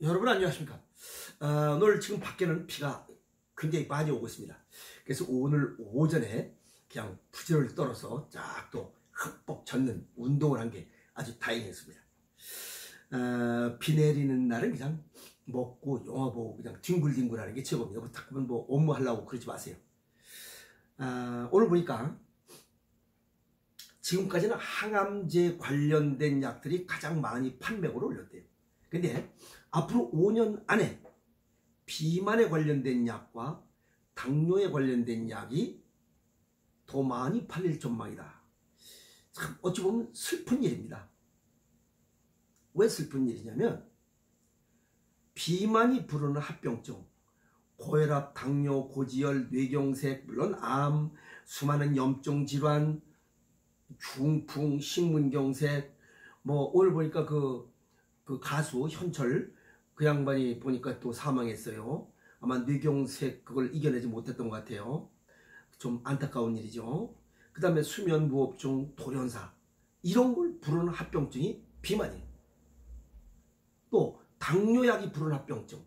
여러분 안녕하십니까? 오늘 지금 밖에는 비가 굉장히 많이 오고 있습니다. 그래서 오늘 오전에 그냥 부지런히 떨어서 쫙 또 흠뻑 젖는 운동을 한 게 아주 다행이었습니다. 비 내리는 날은 그냥 먹고 영화 보고 그냥 뒹굴뒹굴 하는 게 최고입니다. 그렇다면 뭐 업무하려고 그러지 마세요. 오늘 보니까 지금까지는 항암제 관련된 약들이 가장 많이 판매고를 올렸대요. 근데 앞으로 5년 안에 비만에 관련된 약과 당뇨에 관련된 약이 더 많이 팔릴 전망이다. 참 어찌 보면 슬픈 일입니다. 왜 슬픈 일이냐면 비만이 부르는 합병증, 고혈압, 당뇨, 고지혈, 뇌경색, 물론 암, 수많은 염증 질환, 중풍, 심근경색, 뭐 오늘 보니까 그 가수 현철 그 양반이 보니까 또 사망했어요. 아마 뇌경색 그걸 이겨내지 못했던 것 같아요. 좀 안타까운 일이죠. 그 다음에 수면무호흡증, 돌연사 이런 걸 부르는 합병증이 비만이에요. 또 당뇨약이 부르는 합병증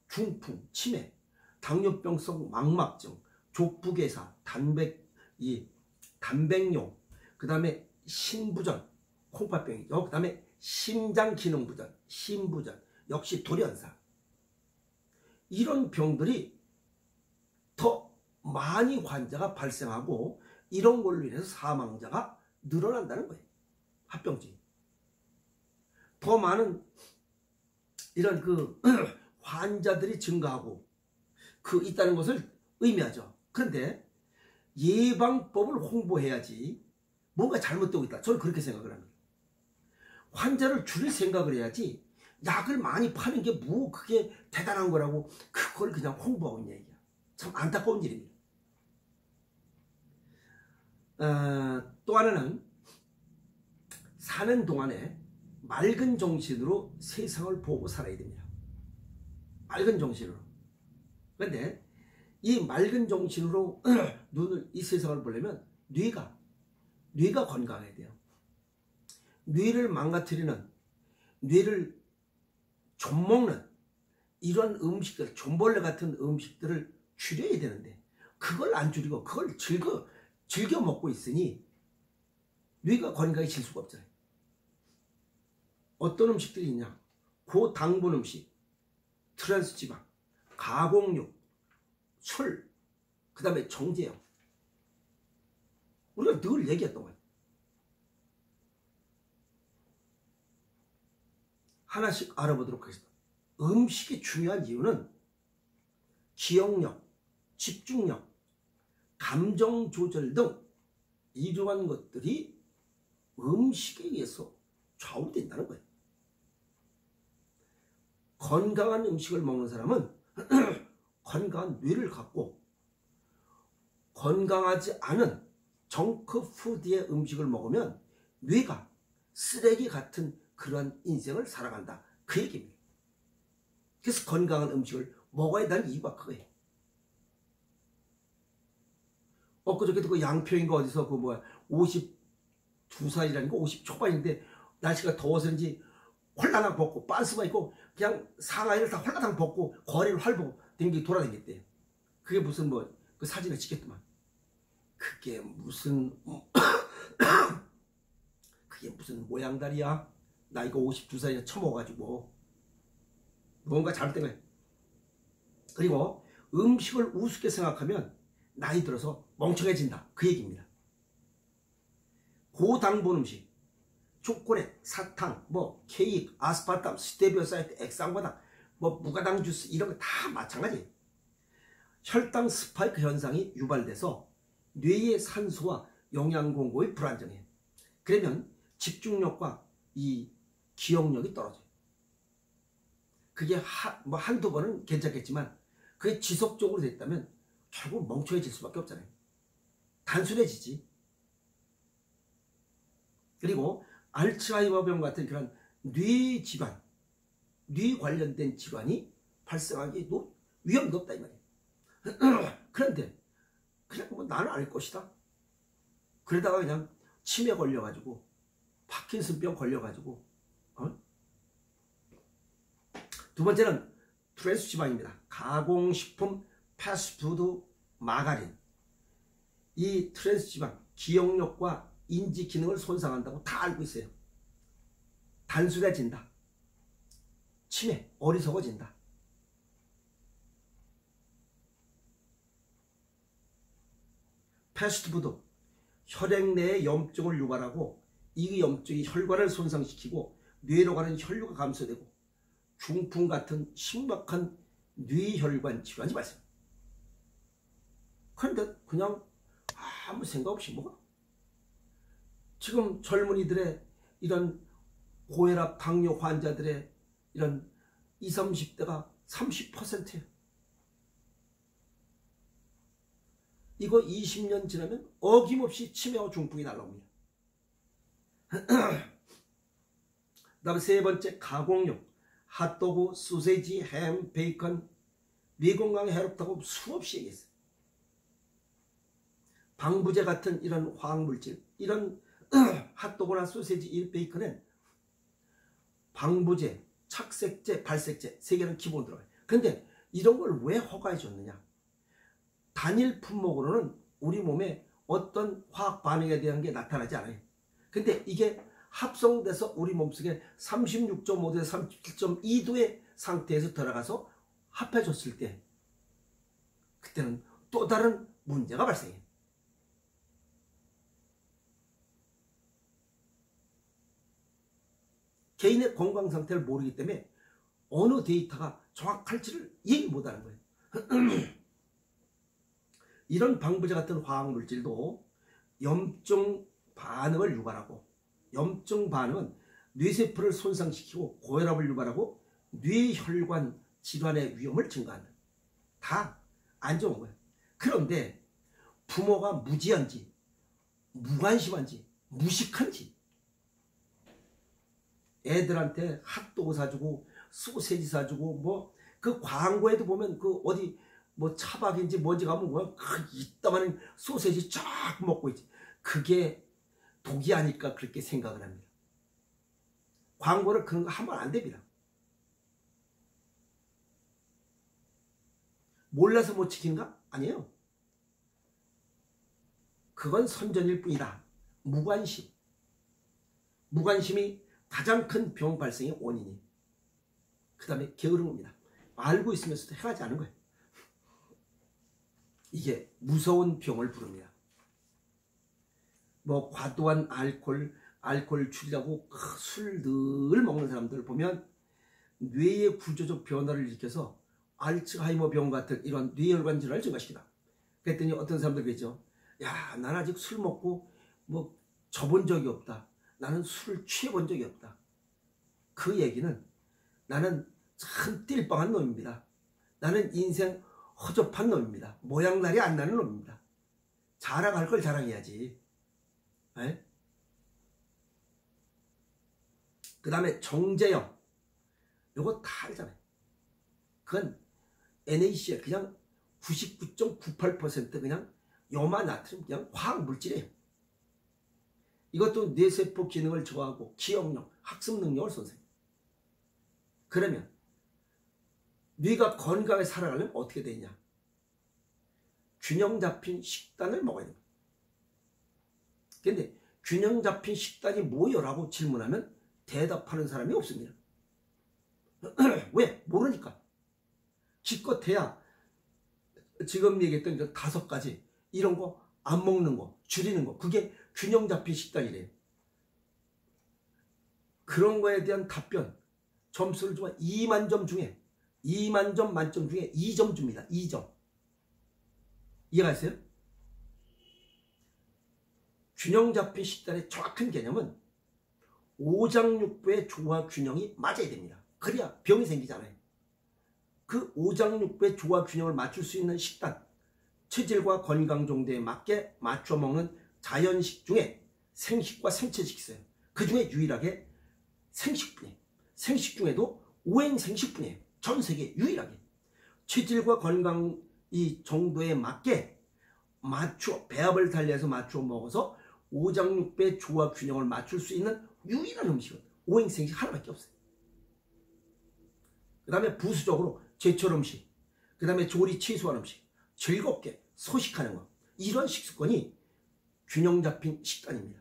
중풍, 치매, 당뇨병성 망막증, 족부괴사, 단백뇨, 그 다음에 신부전, 콩팥병이죠. 그 다음에 심장기능부전, 심부전, 역시 돌연사. 이런 병들이 더 많이 환자가 발생하고 이런 걸로 인해서 사망자가 늘어난다는 거예요. 합병증이. 더 많은 이런 환자들이 증가하고 있다는 것을 의미하죠. 그런데 예방법을 홍보해야지 뭔가 잘못되고 있다. 저는 그렇게 생각을 합니다. 환자를 줄일 생각을 해야지 약을 많이 파는 게 뭐 그게 대단한 거라고 그걸 그냥 홍보하고 있는 얘기야. 참 안타까운 일입니다. 또 하나는 사는 동안에 맑은 정신으로 세상을 보고 살아야 됩니다. 맑은 정신으로. 그런데 이 맑은 정신으로 이 세상을 보려면 뇌가 건강해야 돼요. 뇌를 망가뜨리는, 뇌를 좀먹는 이런 음식들, 존벌레 같은 음식들을 줄여야 되는데 그걸 안 줄이고 그걸 즐겨 먹고 있으니 뇌가 건강해질 수가 없잖아요. 어떤 음식들이 있냐? 고당분 음식, 트랜스지방, 가공육, 술, 그 다음에 정제형. 우리가 늘 얘기했던 거예요. 하나씩 알아보도록 하겠습니다. 음식이 중요한 이유는 기억력, 집중력, 감정 조절 등 이러한 것들이 음식에 의해서 좌우된다는 거예요. 건강한 음식을 먹는 사람은 건강한 뇌를 갖고 건강하지 않은 정크푸드의 음식을 먹으면 뇌가 쓰레기 같은 그런 인생을 살아간다. 그 얘기입니다. 그래서 건강한 음식을 먹어야 한다는 이유가 그거예요. 엊그저께도 그 양평인가 어디서 52살이라는 거 50 초반인데 날씨가 더워서인지 홀라당 벗고 빤스만 입고 그냥 상하이를 다 홀라당 벗고 거리를 활보고 돌아다녔대요. 그게 무슨 그 사진을 찍겠더만. 그게 무슨 모양다리야? 나이가 52살이나 처먹어가지고 뭔가 잘못된 거예요. 그리고 음식을 우습게 생각하면 나이 들어서 멍청해진다. 그 얘기입니다. 고당분 음식, 초콜릿, 사탕, 케이크, 아스파탐, 스테비오사이트, 액상과당, 무가당 주스 이런 거 다 마찬가지예요. 혈당 스파이크 현상이 유발돼서 뇌의 산소와 영양 공급이 불안정해요. 그러면 집중력과 이 기억력이 떨어져요. 그게 한두 번은 괜찮겠지만 그게 지속적으로 됐다면 결국 멍청해질 수밖에 없잖아요. 단순해지지. 그리고 알츠하이머병 같은 그런 뇌 질환, 뇌 관련된 질환이 발생하기 위험이 높다 이 말이에요. 그런데 그냥 나는 알 것이다. 그러다가 그냥 치매 걸려가지고 파킨슨병 걸려가지고 두 번째는 트랜스 지방입니다. 가공식품, 패스트푸드, 마가린. 이 트랜스 지방, 기억력과 인지 기능을 손상한다고 다 알고 있어요. 단순해진다. 치매, 어리석어진다. 패스트푸드, 혈액 내의 염증을 유발하고 이 염증이 혈관을 손상시키고 뇌로 가는 혈류가 감소되고 중풍 같은 심각한 뇌혈관 질환이 발생. 그런데 그냥 아무 생각 없이 먹어. 지금 젊은이들의 이런 고혈압, 당뇨 환자들의 이런 20, 30대가 30%예요. 이거 20년 지나면 어김없이 치매와 중풍이 날라옵니다. 그 다음에 세 번째, 가공육. 핫도그, 소세지, 햄, 베이컨. 뇌 건강에 해롭다고 수없이 얘기했어요. 방부제 같은 이런 화학물질, 이런 핫도그나 소세지, 베이컨은 방부제, 착색제, 발색제 세 개는 기본 들어가요. 그런데 이런 걸 왜 허가해 줬느냐? 단일 품목으로는 우리 몸에 어떤 화학 반응에 대한 게 나타나지 않아요. 근데 이게 합성돼서 우리 몸속에 36.5도에서 37.2도의 상태에서 들어가서 합해졌을 때 그때는 또 다른 문제가 발생해요. 개인의 건강 상태를 모르기 때문에 어느 데이터가 정확할지를 얘기 못하는 거예요. 이런 방부제 같은 화학물질도 염증 반응을 유발하고, 염증 반응은 뇌세포를 손상시키고 고혈압을 유발하고 뇌혈관 질환의 위험을 증가한다. 다 안 좋은 거예요. 그런데 부모가 무지한지 무관심한지 무식한지 애들한테 핫도그 사주고 소세지 사주고 뭐 그 광고에도 보면 그 어디 뭐 차박인지 뭔지 가면 뭐 이따만한 소세지 쫙 먹고 있지. 그게 독이 아닐까 그렇게 생각을 합니다. 광고를 그런 거 하면 안 됩니다. 몰라서 못 지키는가? 아니에요. 그건 선전일 뿐이다. 무관심. 무관심이 가장 큰 병 발생의 원인이. 그 다음에 게으름입니다. 알고 있으면서도 행하지 않은 거예요. 이게 무서운 병을 부릅니다. 뭐 과도한 알코올 줄이라고 술 늘 먹는 사람들 보면 뇌의 구조적 변화를 일으켜서 알츠하이머 병 같은 이런 뇌혈관 질환을 증가시키다. 그랬더니 어떤 사람들 그랬죠. 야, 난 아직 술 먹고 뭐 져본 적이 없다. 나는 술을 취해본 적이 없다. 그 얘기는 나는 참 띨빵한 놈입니다. 나는 인생 허접한 놈입니다. 모양날이 안 나는 놈입니다. 자랑할 걸 자랑해야지. 그 다음에 정제염. 요거 다 알잖아요. 그건 NaCl 그냥 99.98% 그냥 염화나트륨 그냥 화학물질이에요. 이것도 뇌세포 기능을 저하고 기억력, 학습 능력을 손상해요. 그러면 뇌가 건강하게 살아가려면 어떻게 되냐? 균형 잡힌 식단을 먹어야 됩니다. 그런데 균형 잡힌 식단이 뭐요라고 질문하면 대답하는 사람이 없습니다. 왜? 모르니까. 기껏해야 지금 얘기했던 5가지 이런 거 안 먹는 거, 줄이는 거, 그게 균형 잡힌 식단이래요. 그런 거에 대한 답변, 점수를 주면 2만 점 중에 2만 점 만점 중에 2점 줍니다. 2점. 이해가세요? 균형 잡힌 식단의 정확한 개념은 오장육부의 조화 균형이 맞아야 됩니다. 그래야 병이 생기잖아요. 그 오장육부의 조화 균형을 맞출 수 있는 식단, 체질과 건강 정도에 맞게 맞춰 먹는 자연식 중에 생식과 생채식이 있어요. 그 중에 유일하게 생식뿐이에요. 생식 중에도 오행생식뿐이에요. 전 세계 유일하게. 체질과 건강 이 정도에 맞게 배합을 달리해서 맞춰 먹어서 오장육부의 조화 균형을 맞출 수 있는 유일한 음식은 오행생식 하나밖에 없어요. 그 다음에 부수적으로 제철 음식, 그 다음에 조리 취소한 음식, 즐겁게 소식하는 것, 이런 식습관이 균형 잡힌 식단입니다.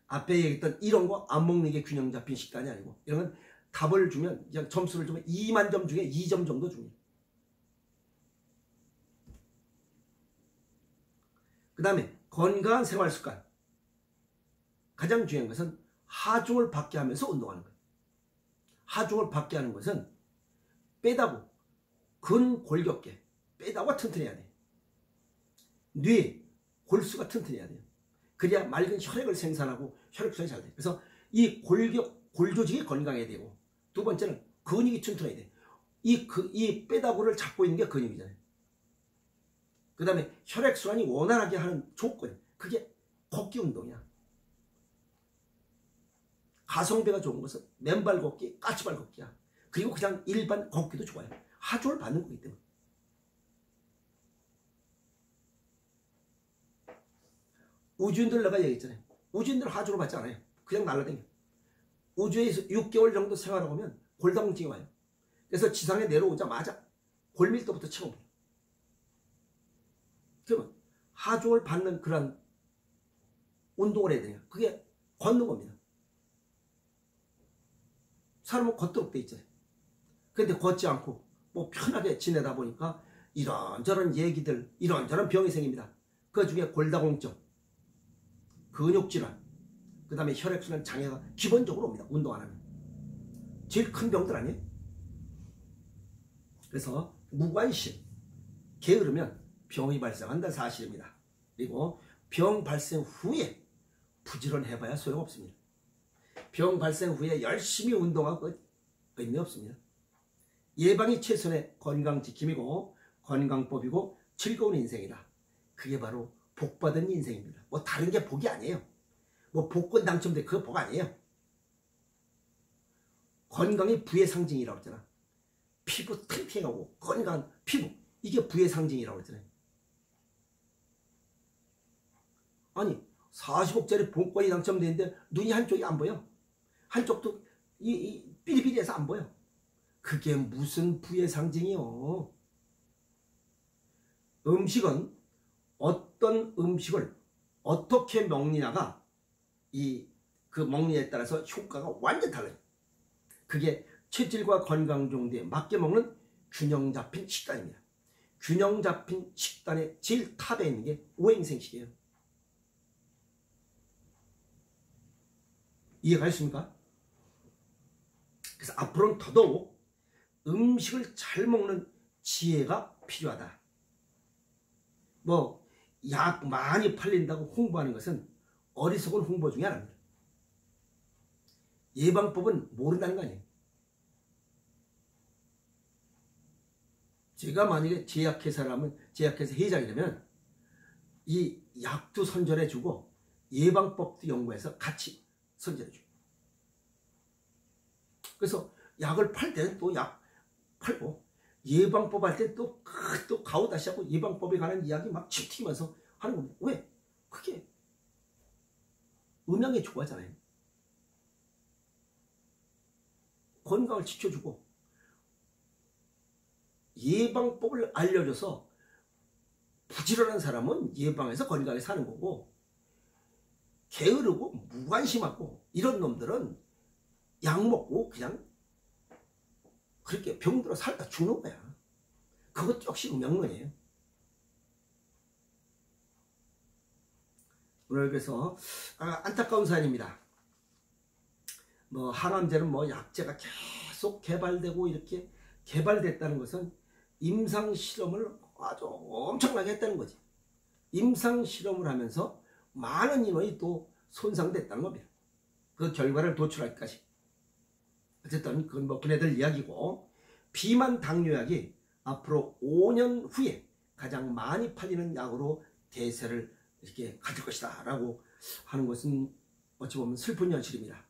앞에 얘기했던 이런 거 안 먹는 게 균형 잡힌 식단이 아니고, 이런 건 답을 주면, 그냥 점수를 주면 2만 점 중에 2점 정도 줍니다. 그 다음에 건강한 생활 습관. 가장 중요한 것은 하중을 받게 하면서 운동하는 거예요. 하중을 받게 하는 것은 빼다고 근골격계, 빼다가 튼튼해야 돼요. 뇌, 골수가 튼튼해야 돼요. 그래야 맑은 혈액을 생산하고 혈액순환이 잘 돼요. 그래서 이 골 조직이 건강해야 되고, 두 번째는 근육이 튼튼해야 돼요. 이 빼다구를 잡고 있는 게 근육이잖아요. 그 다음에 혈액순환이 원활하게 하는 조건, 그게 걷기 운동이야. 가성비가 좋은 것은 맨발 걷기, 까치발 걷기야. 그리고 그냥 일반 걷기도 좋아요. 하중을 받는 거기 때문에. 우주인들 내가 얘기했잖아요. 우주인들 하중을 받지 않아요. 그냥 날라다녀요. 우주에서 6개월 정도 생활하고 오면 골다공증이 와요. 그래서 지상에 내려오자마자 골밀도부터 채워버려요. 그러면 하중을 받는 그런 운동을 해야 되냐. 그게 걷는 겁니다. 사람은 걷도록 돼 있잖아요. 근데 걷지 않고 뭐 편하게 지내다 보니까 이런저런 얘기들, 이런저런 병이 생깁니다. 그 중에 골다공증, 근육질환, 그 다음에 혈액순환 장애가 기본적으로 옵니다. 운동 안 하면. 제일 큰 병들 아니에요? 그래서 무관심, 게으르면 병이 발생한다는 사실입니다. 그리고 병 발생 후에 부지런해봐야 소용없습니다. 병 발생 후에 열심히 운동하고 의미 없습니다. 예방이 최선의 건강지킴이고 건강법이고 즐거운 인생이다. 그게 바로 복받은 인생입니다. 뭐 다른 게 복이 아니에요. 뭐 복권 당첨돼 그거 복 아니에요. 건강이 부의 상징이라고 했잖아. 피부 탱탱하고 건강한 피부, 이게 부의 상징이라고 했잖아요. 아니 40억짜리 복권이 당첨되는데 눈이 한쪽이 안 보여. 한쪽도 삐리삐리해서 안 보여. 그게 무슨 부의 상징이요. 음식은 어떤 음식을 어떻게 먹느냐가 그 먹느냐에 따라서 효과가 완전 달라요. 그게 체질과 건강 정도에 맞게 먹는 균형 잡힌 식단입니다. 균형 잡힌 식단의 제일 탑에 있는 게 오행생식이에요. 이해가 있습니까? 그래서 앞으로는 더더욱 음식을 잘 먹는 지혜가 필요하다. 뭐 약 많이 팔린다고 홍보하는 것은 어리석은 홍보 중에 하나입니다. 예방법은 모른다는 거 아니에요. 제가 만약에 제약회사라면, 제약회사 회장이라면 이 약도 선전해주고 예방법도 연구해서 같이 선전해줘요. 그래서 약을 팔 때는 또 약 팔고, 예방법 할 때 또 가오다시 하고 예방법에 관한 이야기 막 치튀면서 하는 겁니다. 왜? 그게 음양에 좋아하잖아요. 건강을 지켜주고 예방법을 알려줘서 부지런한 사람은 예방해서 건강하게 사는 거고, 게으르고 무관심하고 이런 놈들은 약 먹고 그냥 그렇게 병들어 살다 죽는 거야. 그것 역시 음양론이에요. 오늘 그래서 안타까운 사연입니다. 뭐 항암제는 뭐 약제가 계속 개발되고 이렇게 개발됐다는 것은 임상 실험을 아주 엄청나게 했다는 거지. 임상 실험을 하면서 많은 인원이 또 손상됐다는 겁니다. 그 결과를 도출할까지. 어쨌든 그건 뭐 그네들 이야기고, 비만 당뇨약이 앞으로 5년 후에 가장 많이 팔리는 약으로 대세를 이렇게 가질 것이다 라고 하는 것은 어찌 보면 슬픈 현실입니다.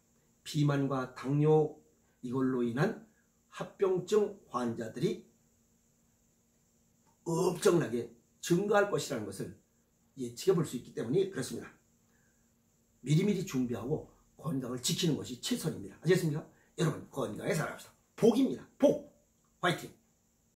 비만과 당뇨, 이걸로 인한 합병증 환자들이 엄청나게 증가할 것이라는 것을 예측해 볼 수 있기 때문에 그렇습니다. 미리미리 준비하고 건강을 지키는 것이 최선입니다. 아시겠습니까? 여러분 건강에 살아갑시다. 복입니다. 복. 화이팅!